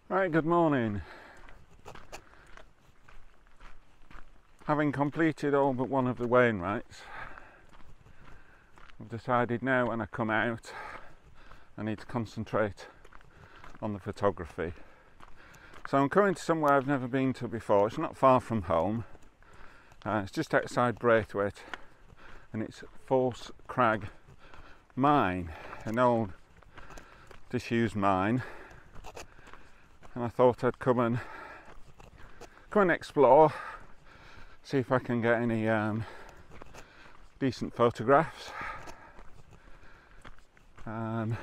Right, good morning. Having completed all but one of the Wainwrights, I've decided now when I come out I need to concentrate on the photography. So I'm coming to somewhere I've never been to before. It's not far from home. It's just outside Braithwaite, and it's Force Crag Mine, an old disused mine. And I thought I'd come and explore, see if I can get any decent photographs. I'm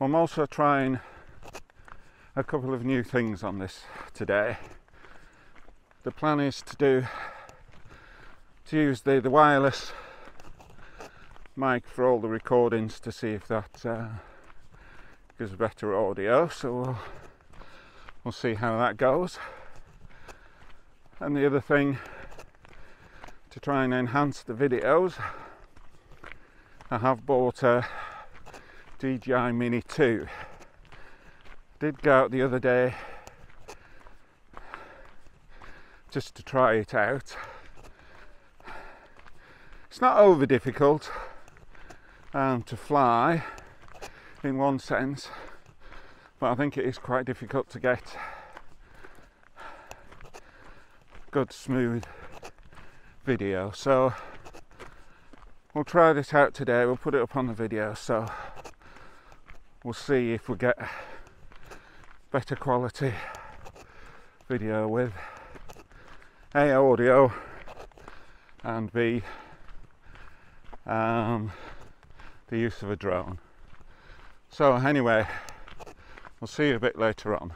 also trying a couple of new things on this today. The plan is to use the wireless mic for all the recordings to see if that gives better audio. So we'll see how that goes. And the other thing, to try and enhance the videos, I have bought a DJI Mini 2. Did go out the other day just to try it out. It's not over difficult to fly in one sense, but I think it is quite difficult to get good smooth video. So we'll try this out today. We'll put it up on the video, so we'll see if we get better quality video with A, audio, and B, the use of a drone. So anyway, we'll see you a bit later on.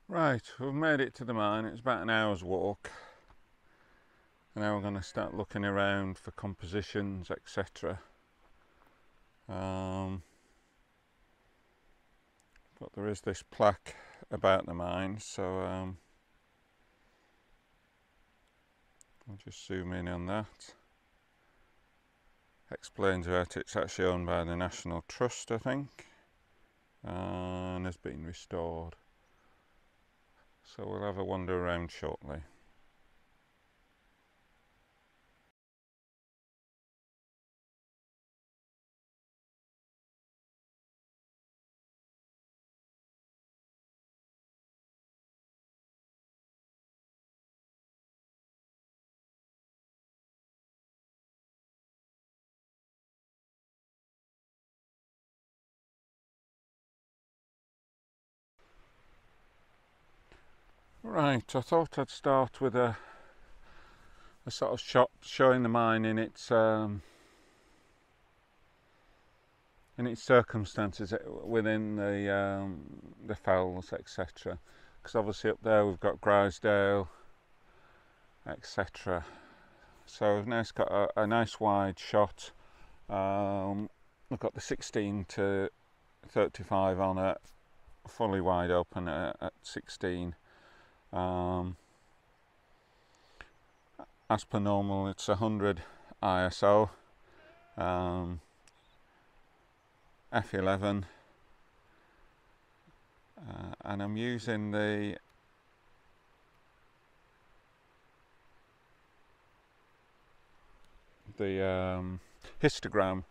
Right, we've made it to the mine. It's about an hour's walk. And now we're going to start looking around for compositions, etc. But there is this plaque about the mine, so I'll just zoom in on that. Explains that it's actually owned by the National Trust, I think, and has been restored. So we'll have a wander around shortly. Right, I thought I'd start with a sort of shot showing the mine in its circumstances within the fells, etc. Because obviously up there we've got Grisdale, etc. So we've now got a nice wide shot. We've got the 16 to 35 on it, fully wide open at 16. As per normal, it's 100 ISO, f11, and I'm using the histogram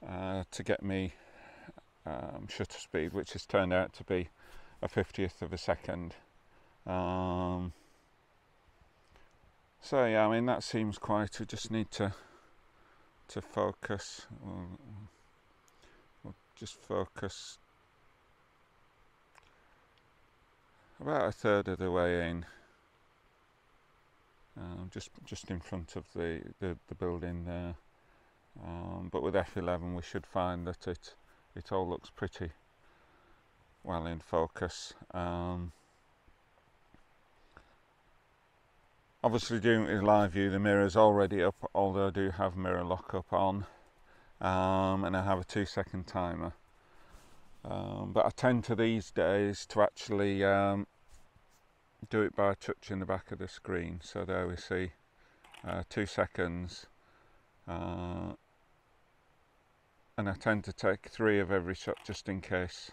to get me shutter speed, which has turned out to be a 50th of a second. So yeah, I mean that seems quite. We just need to focus. We'll just focus about a third of the way in, just in front of the building there. But with F11 we should find that it all looks pretty well in focus. Obviously doing it with live view, the mirror's already up, although I do have mirror lockup on, and I have a 2-second timer. But I tend to these days to actually do it by touching the back of the screen. So there we see 2 seconds, and I tend to take 3 of every shot just in case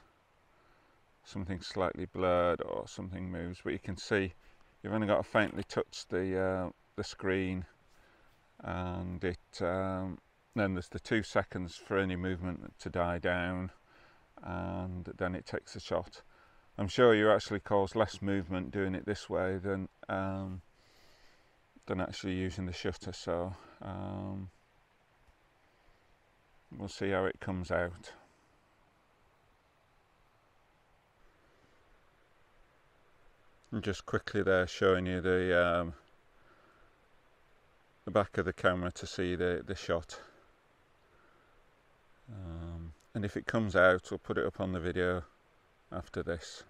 something's slightly blurred or something moves. But you can see you've only got to faintly touch the screen, and then there's the 2 seconds for any movement to die down, and then it takes a shot. I'm sure you actually cause less movement doing it this way than actually using the shutter. So we'll see how it comes out. I'm just quickly there showing you the back of the camera to see the shot. And if it comes out, we'll put it up on the video after this.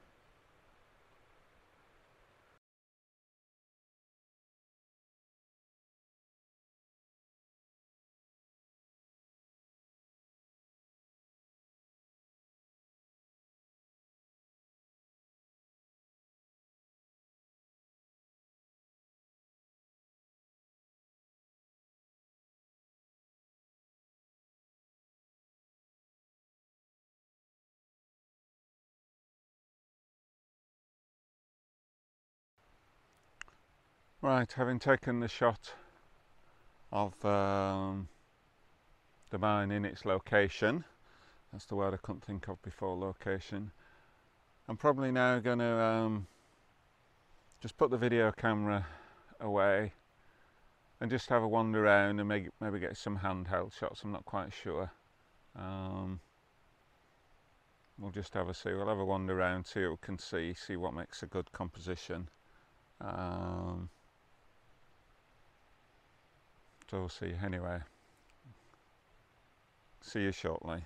Right, having taken the shot of the mine in its location, that's the word I couldn't think of before, location, I'm probably now going to just put the video camera away and just have a wander around and maybe get some handheld shots. I'm not quite sure. We'll just have a see. We'll have a wander around, see what we can see what makes a good composition. So we'll see. Anyway, see you shortly.